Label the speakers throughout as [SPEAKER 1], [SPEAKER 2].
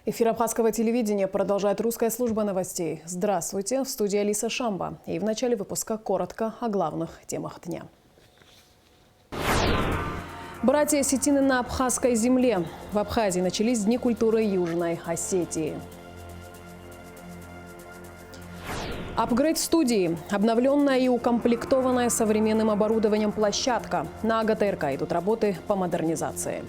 [SPEAKER 1] Эфир Абхазского телевидения продолжает русская служба новостей. Здравствуйте, в студии Алиса Шамба. И в начале выпуска коротко о главных темах дня. Братья осетины на абхазской земле. В Абхазии начались Дни культуры Южной Осетии. Апгрейд студии. Обновленная и укомплектованная современным оборудованием площадка. На ГТРК идут работы по модернизации.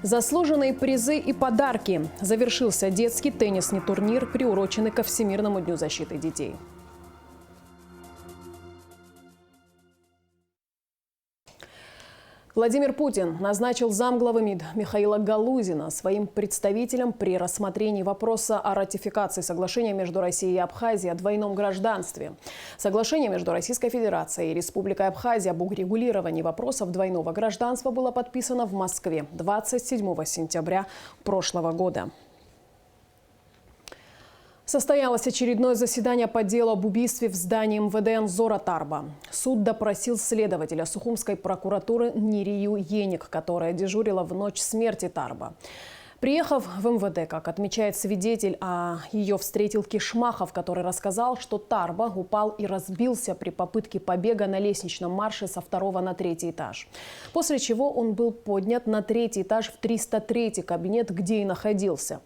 [SPEAKER 1] Заслуженные призы и подарки. Завершился детский теннисный турнир, приуроченный ко Всемирному дню защиты детей. Владимир Путин назначил замглавы МИД Михаила Галузина своим представителем при рассмотрении вопроса о ратификации соглашения между Россией и Абхазией о двойном гражданстве. Соглашение между Российской Федерацией и Республикой Абхазия об урегулировании вопросов двойного гражданства было подписано в Москве 27 сентября прошлого года. Состоялось очередное заседание по делу об убийстве в здании МВД Анзора Тарба. Суд допросил следователя Сухумской прокуратуры Нирию Еник, которая дежурила в ночь смерти Тарба. Приехав в МВД, как отмечает свидетель, ее встретил Кишмахов, который рассказал, что Тарба упал и разбился при попытке побега на лестничном марше со 2-го на 3-й этаж. После чего он был поднят на 3-й этаж в 303-й кабинет, где и находился.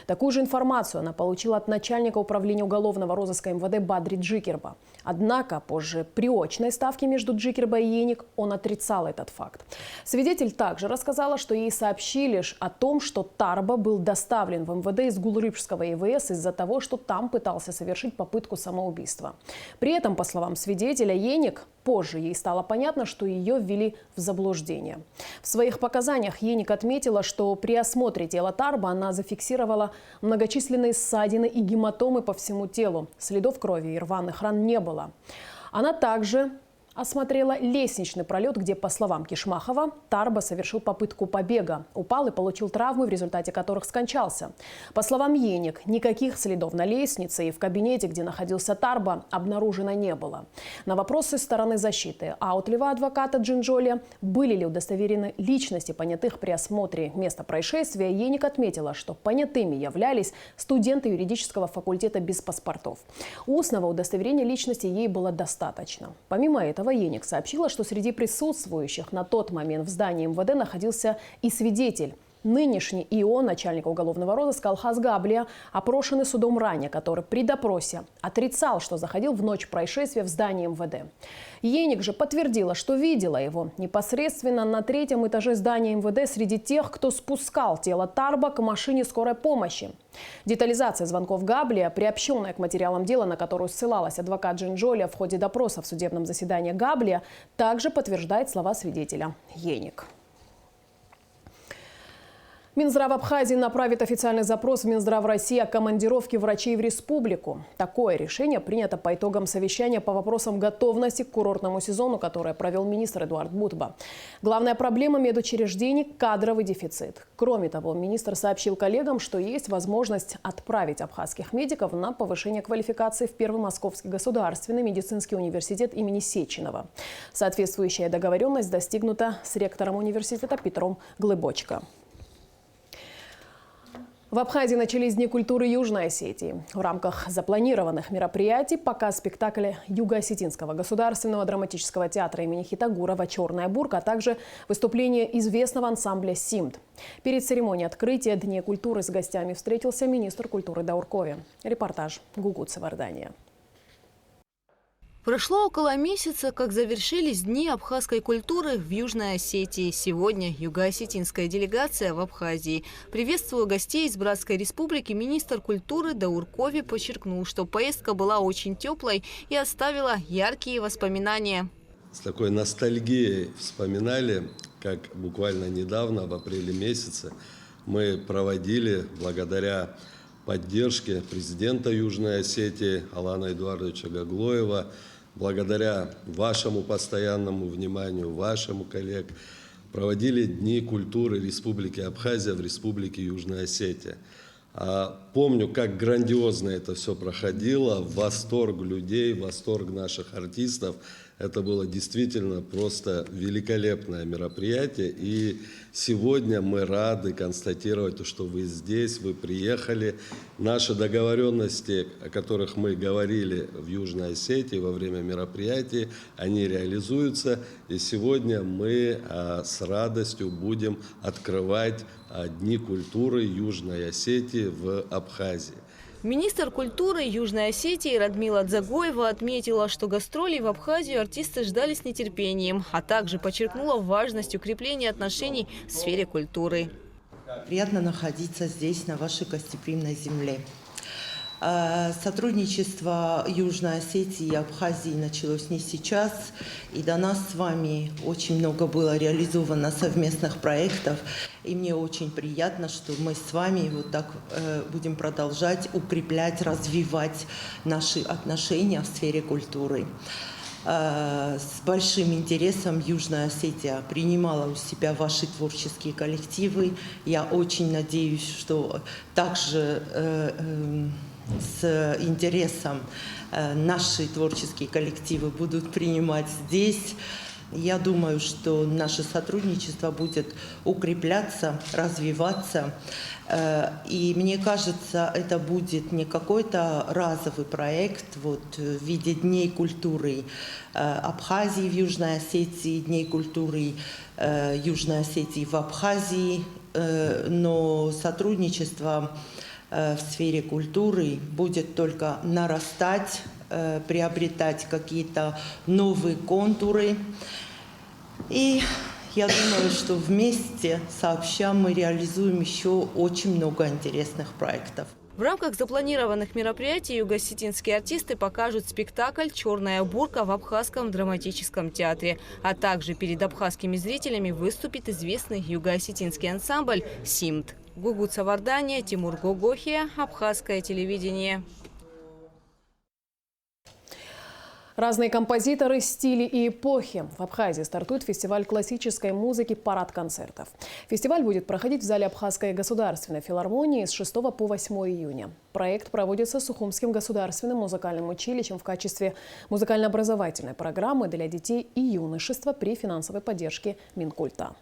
[SPEAKER 1] Такую же информацию она получила от начальника управления уголовного розыска МВД Бадри Джикерба. Однако позже при очной ставке между Джикерба и Еник он отрицал этот факт. Свидетель также рассказала, что ей сообщили о том, что Тарба был доставлен в МВД из Гулрыбского ИВС из-за того, что там пытался совершить попытку самоубийства. При этом, по словам свидетеля, Еник, позже ей стало понятно, что ее ввели в заблуждение. В своих показаниях Еник отметила, что при осмотре тела Тарба она зафиксировала многочисленные ссадины и гематомы по всему телу. Следов крови и рваных ран не было. Она также осмотрела лестничный пролет, где, по словам Кишмахова, Тарба совершил попытку побега, упал и получил травмы, в результате которых скончался. По словам Еник, никаких следов на лестнице и в кабинете, где находился Тарба, обнаружено не было. На вопросы стороны защиты аутлева адвоката Джинджоли, были ли удостоверены личности понятых при осмотре места происшествия, Еник отметила, что понятыми являлись студенты юридического факультета без паспортов. Устного удостоверения личности ей было достаточно. Помимо этого, Еник сообщила, что среди присутствующих на тот момент в здании МВД находился и свидетель. Нынешний ИО начальника уголовного розыска Алхаз Габлия, опрошенный судом ранее, который при допросе отрицал, что заходил в ночь происшествия в здание МВД. Еник же подтвердила, что видела его непосредственно на 3-м этаже здания МВД среди тех, кто спускал тело Тарба к машине скорой помощи. Детализация звонков Габлия, приобщенная к материалам дела, на которую ссылалась адвокат Джинджоли в ходе допроса в судебном заседании Габлия, также подтверждает слова свидетеля Еник. Минздрав Абхазии направит официальный запрос в Минздрав России о командировке врачей в республику. Такое решение принято по итогам совещания по вопросам готовности к курортному сезону, которое провел министр Эдуард Бутба. Главная проблема медучреждений – кадровый дефицит. Кроме того, министр сообщил коллегам, что есть возможность отправить абхазских медиков на повышение квалификации в Первый Московский государственный медицинский университет имени Сеченова. Соответствующая договоренность достигнута с ректором университета Петром Глыбочко. В Абхазии начались Дни культуры Южной Осетии. В рамках запланированных мероприятий показ спектакля Юго-Осетинского государственного драматического театра имени Хитагурова «Черная бурка», а также выступление известного ансамбля «Симд». Перед церемонией открытия Дней культуры с гостями встретился министр культуры Дауркове. Репортаж Гугут Савардания.
[SPEAKER 2] Прошло около месяца, как завершились Дни абхазской культуры в Южной Осетии. Сегодня юго-осетинская делегация в Абхазии. Приветствуя гостей из Братской республики, министр культуры Дауркове подчеркнул, что поездка была очень теплой и оставила яркие воспоминания.
[SPEAKER 3] С такой ностальгией вспоминали, как буквально недавно, в апреле месяце, мы проводили, благодаря поддержке президента Южной Осетии Алана Эдуардовича Гаглоева, благодаря вашему постоянному вниманию, вашему коллег, проводили Дни культуры Республики Абхазия в Республике Южная Осетия. Помню, как грандиозно это все проходило, восторг людей, восторг наших артистов. Это было действительно просто великолепное мероприятие. И сегодня мы рады констатировать, что вы здесь, вы приехали. Наши договоренности, о которых мы говорили в Южной Осетии во время мероприятия, они реализуются. И сегодня мы с радостью будем открывать Дни культуры Южной Осетии в Абхазии.
[SPEAKER 2] Министр культуры Южной Осетии Радмила Дзагоева отметила, что гастролей в Абхазию артисты ждали с нетерпением, а также подчеркнула важность укрепления отношений в сфере культуры.
[SPEAKER 4] Приятно находиться здесь, на вашей гостеприимной земле. Сотрудничество Южной Осетии и Абхазии началось не сейчас, и до нас с вами очень много было реализовано совместных проектов, и мне очень приятно, что мы с вами вот так будем продолжать укреплять, развивать наши отношения в сфере культуры. С большим интересом Южная Осетия принимала у себя ваши творческие коллективы. Я очень надеюсь, что также с интересом наши творческие коллективы будут принимать здесь. Я думаю, что наше сотрудничество будет укрепляться, развиваться. И мне кажется, это будет не какой-то разовый проект в виде Дней культуры Абхазии в Южной Осетии, Дней культуры Южной Осетии в Абхазии, но сотрудничество в сфере культуры будет только нарастать, приобретать какие-то новые контуры. И я думаю, что вместе, сообща, мы реализуем еще очень много интересных проектов.
[SPEAKER 2] В рамках запланированных мероприятий юго-осетинские артисты покажут спектакль «Черная бурка» в Абхазском драматическом театре. А также перед абхазскими зрителями выступит известный юго-осетинский ансамбль «Симт». Гугут Савардания, Тимур Гогохия, Абхазское телевидение.
[SPEAKER 1] Разные композиторы, стили и эпохи. В Абхазии стартует фестиваль классической музыки «Парад концертов». Фестиваль будет проходить в зале Абхазской государственной филармонии с 6 по 8 июня. Проект проводится Сухумским государственным музыкальным училищем в качестве музыкально-образовательной программы для детей и юношества при финансовой поддержке Минкульта.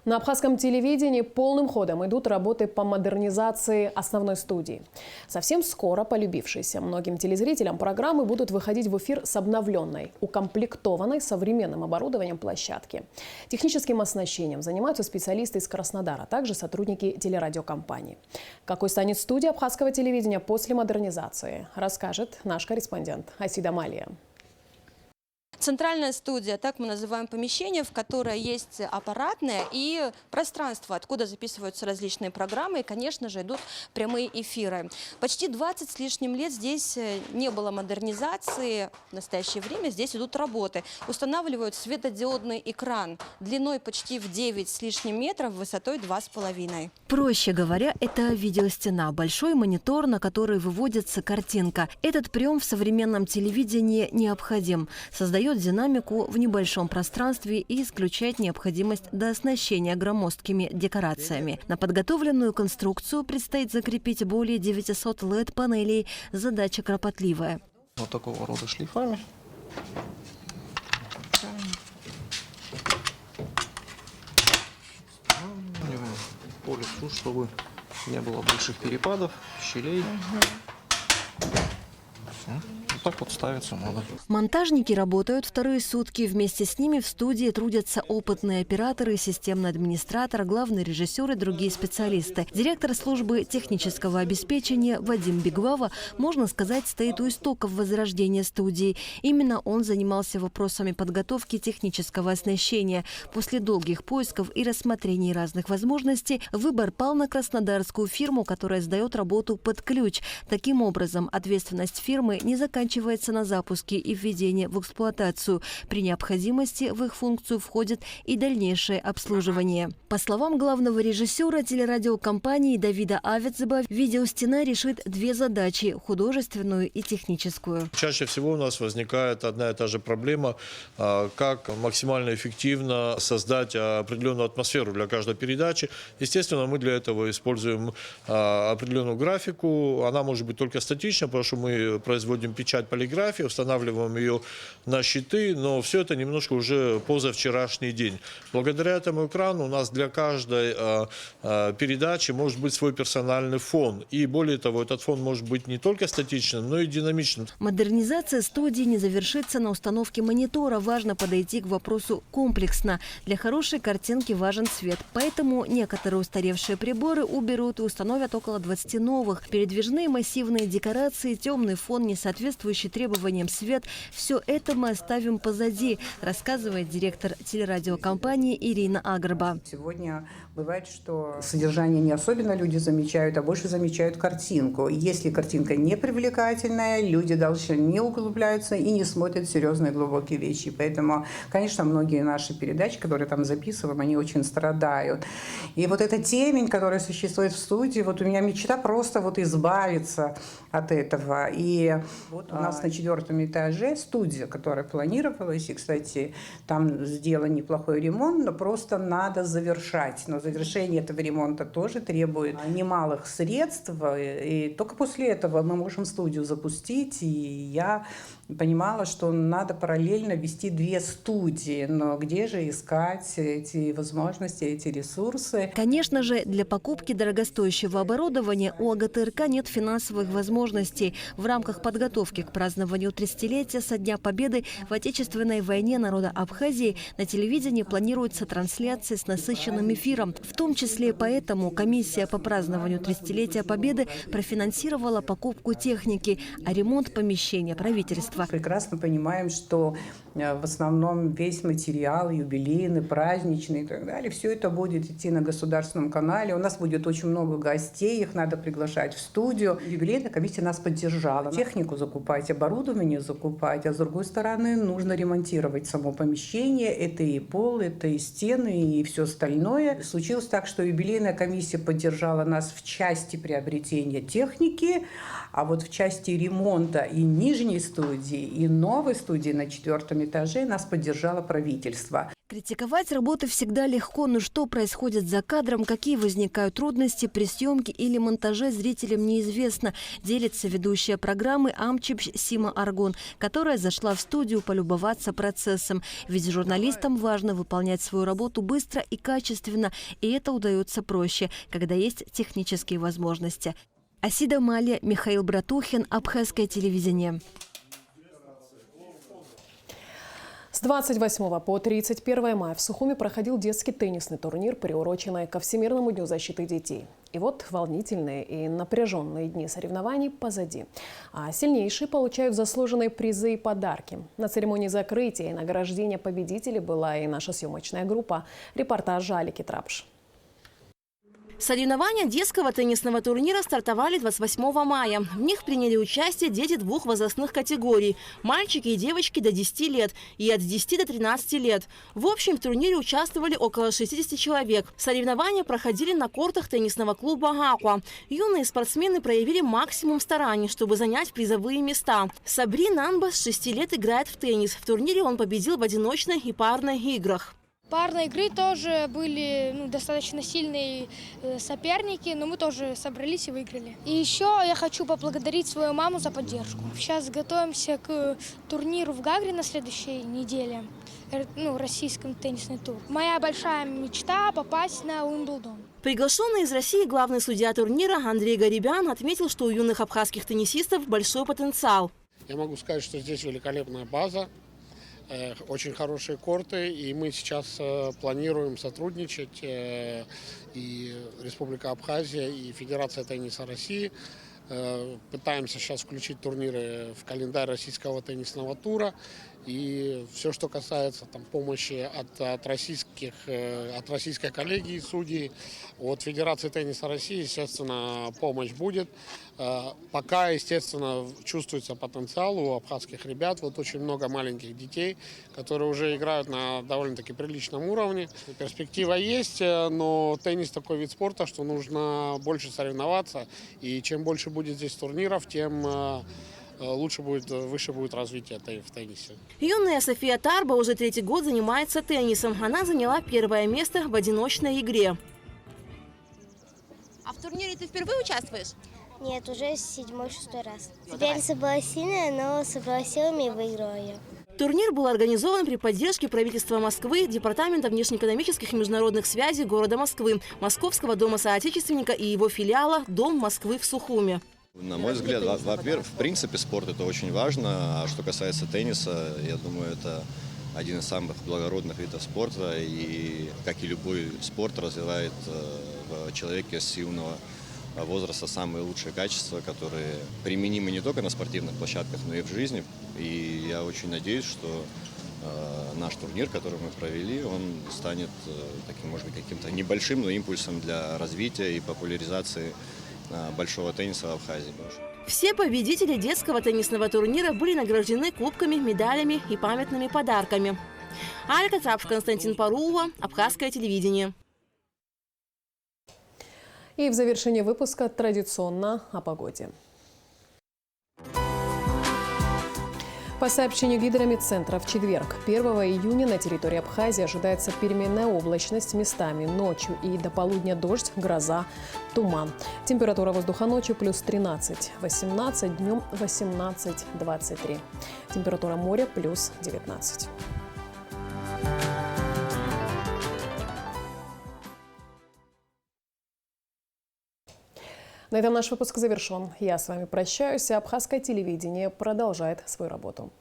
[SPEAKER 1] На абхазском телевидении полным ходом идут работы по модернизации основной студии. Совсем скоро полюбившиеся многим телезрителям программы будут выходить в эфир с обновленной, укомплектованной современным оборудованием площадки. Техническим оснащением занимаются специалисты из Краснодара, а также сотрудники телерадиокомпании. Какой станет студия абхазского телевидения после модернизации, расскажет наш корреспондент Асида Малия.
[SPEAKER 5] Центральная студия, так мы называем помещение, в которое есть аппаратное и пространство, откуда записываются различные программы и, конечно же, идут прямые эфиры. Почти 20 с лишним лет здесь не было модернизации. В настоящее время здесь идут работы. Устанавливают светодиодный экран длиной почти в 9 с лишним метров, высотой 2,5.
[SPEAKER 6] Проще говоря, это видеостена, большой монитор, на который выводится картинка. Этот прием в современном телевидении необходим. Создает динамику в небольшом пространстве и исключает необходимость дооснащения громоздкими декорациями. На подготовленную конструкцию предстоит закрепить более 900 LED-панелей. Задача кропотливая.
[SPEAKER 7] Вот такого рода шлифами. По лицу, чтобы не было больших перепадов, щелей. Вот так вот ставится надо.
[SPEAKER 6] Монтажники работают вторые сутки. Вместе с ними в студии трудятся опытные операторы, системный администратор, главный режиссер и другие специалисты. Директор службы технического обеспечения Вадим Бегвава, можно сказать, стоит у истоков возрождения студии. Именно он занимался вопросами подготовки технического оснащения. После долгих поисков и рассмотрений разных возможностей выбор пал на краснодарскую фирму, которая сдает работу под ключ. Таким образом, ответственность фирмы не заканчивается на запуске и введении в эксплуатацию. При необходимости в их функцию входит и дальнейшее обслуживание. По словам главного режиссера телерадиокомпании Давида Авицеба, видеостена решит две задачи – художественную и техническую.
[SPEAKER 8] Чаще всего у нас возникает одна и та же проблема, как максимально эффективно создать определенную атмосферу для каждой передачи. Естественно, мы для этого используем определенную графику. Она может быть только статична, потому что мы производим производим печать полиграфии, устанавливаем ее на щиты, но все это немножко уже позавчерашний день. Благодаря этому экрану у нас для каждой передачи может быть свой персональный фон. И более того, этот фон может быть не только статичным, но и динамичным.
[SPEAKER 6] Модернизация студии не завершится на установке монитора. Важно подойти к вопросу комплексно. Для хорошей картинки важен цвет. Поэтому некоторые устаревшие приборы уберут и установят около 20 новых. Передвижные массивные декорации, темный фон, не соответствующий требованиям свет – все это мы оставим позади, рассказывает директор телерадиокомпании Ирина Агрба.
[SPEAKER 9] Сегодня бывает, что содержание не особенно люди замечают, а больше замечают картинку. Если картинка не привлекательная, люди дальше не углубляются и не смотрят серьезные глубокие вещи. Поэтому, конечно, многие наши передачи, которые там записываем, они очень страдают. И вот эта темень, которая существует в студии, вот у меня мечта просто вот избавиться от этого. И вот у нас на 4-м этаже студия, которая планировалась, и, кстати, там сделан неплохой ремонт, но просто надо завершать. Но завершение этого ремонта тоже требует немалых средств, и только после этого мы можем студию запустить. И я понимала, что надо параллельно вести 2 студии, но где же искать эти возможности, эти ресурсы?
[SPEAKER 6] Конечно же, для покупки дорогостоящего оборудования у АГТРК нет финансовых возможностей. В рамках подготовки к празднованию 30-летия со Дня Победы в Отечественной войне народа Абхазии на телевидении планируется трансляция с насыщенным эфиром. В том числе поэтому комиссия по празднованию 30-летия Победы профинансировала покупку техники, а ремонт помещения правительства.
[SPEAKER 9] Прекрасно понимаем, что в основном весь материал юбилейный, праздничный и так далее, все это будет идти на государственном канале. У нас будет очень много гостей, их надо приглашать в студию. Юбилейная комиссия нас поддержала. Технику закупать, оборудование закупать, а с другой стороны нужно ремонтировать само помещение. Это и пол, это и стены, и все остальное. Случилось так, что юбилейная комиссия поддержала нас в части приобретения техники, а вот в части ремонта и нижней студии, и новой студии на 4-м этаже нас поддержало правительство.
[SPEAKER 6] Критиковать работы всегда легко, но что происходит за кадром, какие возникают трудности при съемке или монтаже, зрителям неизвестно, делится ведущая программы Амчипщ Сима Аргон, которая зашла в студию полюбоваться процессом. Ведь журналистам важно выполнять свою работу быстро и качественно, и это удается проще, когда есть технические возможности. Асида Малия, Михаил Братухин, Абхазское телевидение.
[SPEAKER 1] С 28 по 31 мая в Сухуми проходил детский теннисный турнир, приуроченный ко Всемирному дню защиты детей. И вот волнительные и напряженные дни соревнований позади. А сильнейшие получают заслуженные призы и подарки. На церемонии закрытия и награждения победителей была и наша съемочная группа. Репортаж Алики Трапш.
[SPEAKER 10] Соревнования детского теннисного турнира стартовали 28 мая. В них приняли участие дети 2 возрастных категорий – мальчики и девочки до 10 лет и от 10 до 13 лет. В общем, в турнире участвовали около 60 человек. Соревнования проходили на кортах теннисного клуба «Аква». Юные спортсмены проявили максимум стараний, чтобы занять призовые места. Сабри Нанба с 6 лет играет в теннис. В турнире он победил в одиночной и парной играх.
[SPEAKER 11] Парные игры тоже были достаточно сильные соперники, но мы тоже собрались и выиграли. И еще я хочу поблагодарить свою маму за поддержку. Сейчас готовимся к турниру в Гагре на следующей неделе, российском теннисный тур. Моя большая мечта – попасть на Уимблдон.
[SPEAKER 10] Приглашенный из России главный судья турнира Андрей Гарибян отметил, что у юных абхазских теннисистов большой потенциал.
[SPEAKER 12] Я могу сказать, что здесь великолепная база. Очень хорошие корты, и мы сейчас планируем сотрудничать, и Республика Абхазия, и Федерация тенниса России. Пытаемся сейчас включить турниры в календарь российского теннисного тура. И все, что касается помощи от российской коллегии судей, от Федерации тенниса России, естественно, помощь будет. Пока, естественно, чувствуется потенциал у абхазских ребят. Вот очень много маленьких детей, которые уже играют на довольно-таки приличном уровне. Перспектива есть, но теннис такой вид спорта, что нужно больше соревноваться. И чем больше будет здесь турниров, тем выше будет развитие в теннисе.
[SPEAKER 10] Юная София Тарба уже 3-й год занимается теннисом. Она заняла 1-е место в одиночной игре.
[SPEAKER 13] А в турнире ты впервые участвуешь?
[SPEAKER 11] Нет, уже 7-6 раз. Соперница была сильная, но собралась силами и выиграла ее.
[SPEAKER 10] Турнир был организован при поддержке правительства Москвы, Департамента внешнеэкономических и международных связей города Москвы, Московского дома соотечественника и его филиала «Дом Москвы» в Сухуми.
[SPEAKER 13] На мой взгляд, во-первых, в принципе, спорт – это очень важно. А что касается тенниса, я думаю, это один из самых благородных видов спорта. И, как и любой спорт, развивает в человеке с юного возраста самые лучшие качества, которые применимы не только на спортивных площадках, но и в жизни. И я очень надеюсь, что наш турнир, который мы провели, он станет таким, может быть, каким-то небольшим, но импульсом для развития и популяризации большого тенниса в Абхазии.
[SPEAKER 10] Все победители детского теннисного турнира были награждены кубками, медалями и памятными подарками. Алька Трапш, Константин Парулова, Абхазское телевидение.
[SPEAKER 1] И в завершении выпуска традиционно о погоде. По сообщению гидрометцентра, в четверг, 1 июня, на территории Абхазии ожидается переменная облачность, местами ночью и до полудня дождь, гроза, туман. Температура воздуха ночью плюс 13, 18, днем 18, 23. Температура моря плюс 19. На этом наш выпуск завершен. Я с вами прощаюсь, а Абхазское телевидение продолжает свою работу.